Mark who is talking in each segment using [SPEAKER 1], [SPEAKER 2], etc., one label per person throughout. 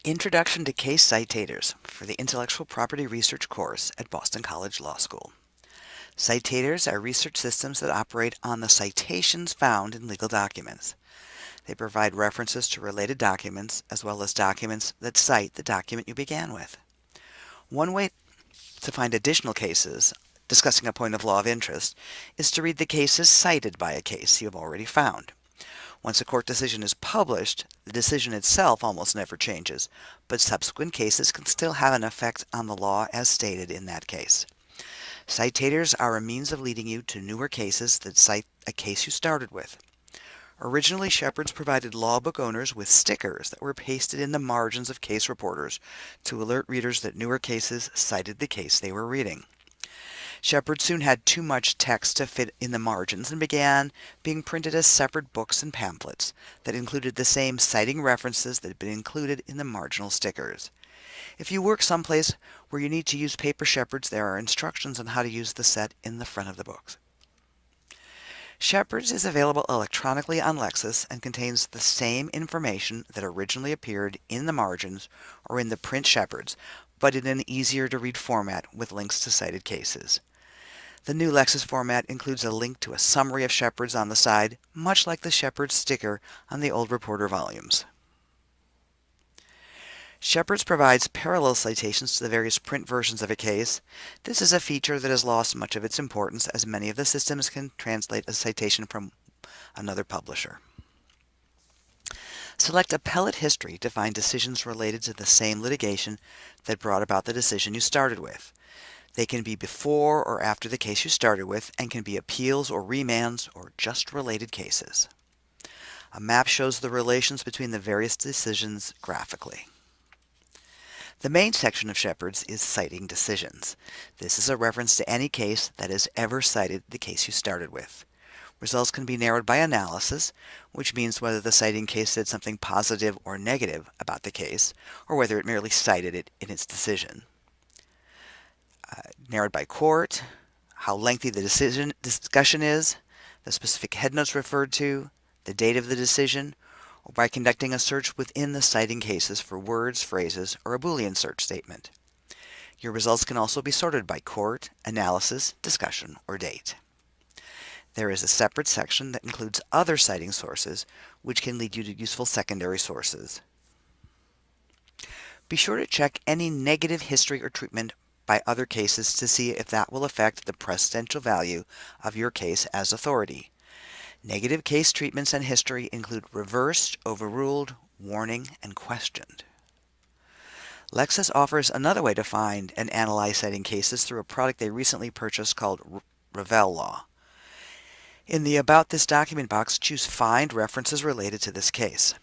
[SPEAKER 1] Introduction to Case Citators for the Intellectual Property Research course at Boston College Law School. Citators are research systems that operate on the citations found in legal documents. They provide references to related documents as well as documents that cite the document you began with. One way to find additional cases discussing a point of law of interest is to read the cases cited by a case you have already found. Once a court decision is published, the decision itself almost never changes, but subsequent cases can still have an effect on the law as stated in that case. Citators are a means of leading you to newer cases that cite a case you started with. Originally, Shepard's provided law book owners with stickers that were pasted in the margins of case reporters to alert readers that newer cases cited the case they were reading. Shepard soon had too much text to fit in the margins and began being printed as separate books and pamphlets that included the same citing references that had been included in the marginal stickers. If you work someplace where you need to use paper Shepards, there are instructions on how to use the set in the front of the books. Shepards is available electronically on Lexis and contains the same information that originally appeared in the margins or in the print Shepards, but in an easier to read format with links to cited cases. The new Lexis format includes a link to a summary of Shepards on the side, much like the Shepard sticker on the old Reporter volumes. Shepards provides parallel citations to the various print versions of a case. This is a feature that has lost much of its importance as many of the systems can translate a citation from another publisher. Select Appellate History to find decisions related to the same litigation that brought about the decision you started with. They can be before or after the case you started with and can be appeals or remands or just related cases. A map shows the relations between the various decisions graphically. The main section of Shepard's is Citing Decisions. This is a reference to any case that has ever cited the case you started with. Results can be narrowed by analysis, which means whether the citing case said something positive or negative about the case, or whether it merely cited it in its decision. Narrowed by court, how lengthy the discussion is, the specific headnotes referred to, the date of the decision, or by conducting a search within the citing cases for words, phrases, or a Boolean search statement. Your results can also be sorted by court, analysis, discussion, or date. There is a separate section that includes other citing sources, which can lead you to useful secondary sources. Be sure to check any negative history or treatment by other cases to see if that will affect the precedential value of your case as authority. Negative case treatments and history include reversed, overruled, warning, and questioned. Lexis offers another way to find and analyze citing cases through a product they recently purchased called Ravel Law. In the About This document box, choose Find References Related to This Case.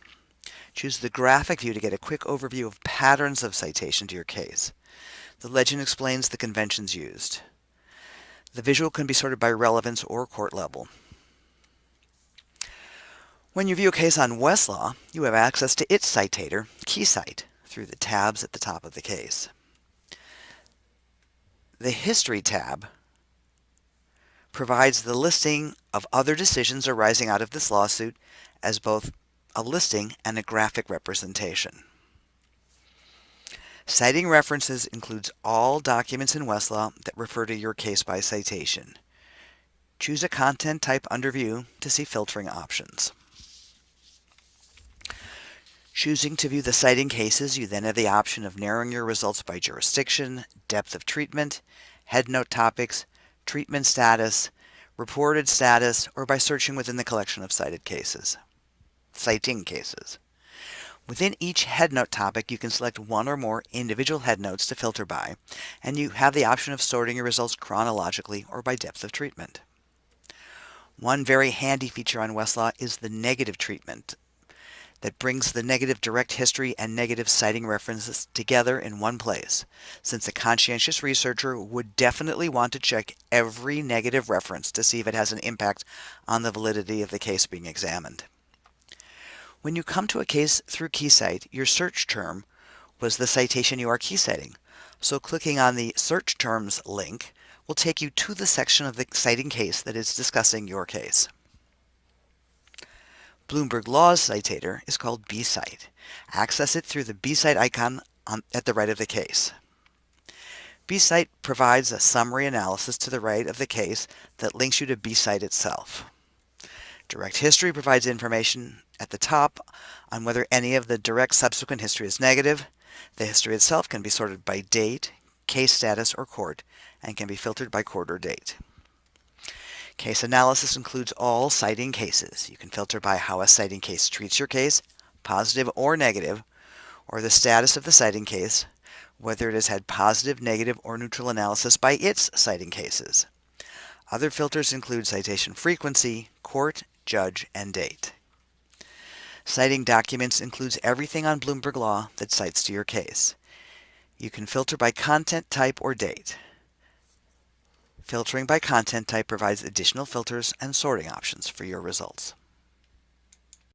[SPEAKER 1] Choose the graphic view to get a quick overview of patterns of citation to your case. The legend explains the conventions used. The visual can be sorted by relevance or court level. When you view a case on Westlaw, you have access to its citator, KeyCite, through the tabs at the top of the case. The History tab provides the listing of other decisions arising out of this lawsuit as both a listing and a graphic representation. Citing References includes all documents in Westlaw that refer to your case by citation. Choose a content type under View to see filtering options. Choosing to view the citing cases, you then have the option of narrowing your results by jurisdiction, depth of treatment, headnote topics, treatment status, reported status, or by searching within the collection of citing cases. Within each headnote topic, you can select one or more individual headnotes to filter by, and you have the option of sorting your results chronologically or by depth of treatment. One very handy feature on Westlaw is the negative treatment that brings the negative direct history and negative citing references together in one place, since a conscientious researcher would definitely want to check every negative reference to see if it has an impact on the validity of the case being examined. When you come to a case through KeyCite, your search term was the citation you are key citing, so clicking on the Search Terms link will take you to the section of the citing case that is discussing your case. Bloomberg Law's citator is called bcite. Access it through the bcite icon at the right of the case. bcite provides a summary analysis to the right of the case that links you to bcite itself. Direct history provides information at the top on whether any of the direct subsequent history is negative. The history itself can be sorted by date, case status, or court, and can be filtered by court or date. Case analysis includes all citing cases. You can filter by how a citing case treats your case, positive or negative, or the status of the citing case, whether it has had positive, negative, or neutral analysis by its citing cases. Other filters include citation frequency, court, judge, and date. Citing documents includes everything on Bloomberg Law that cites to your case. You can filter by content type or date. Filtering by content type provides additional filters and sorting options for your results.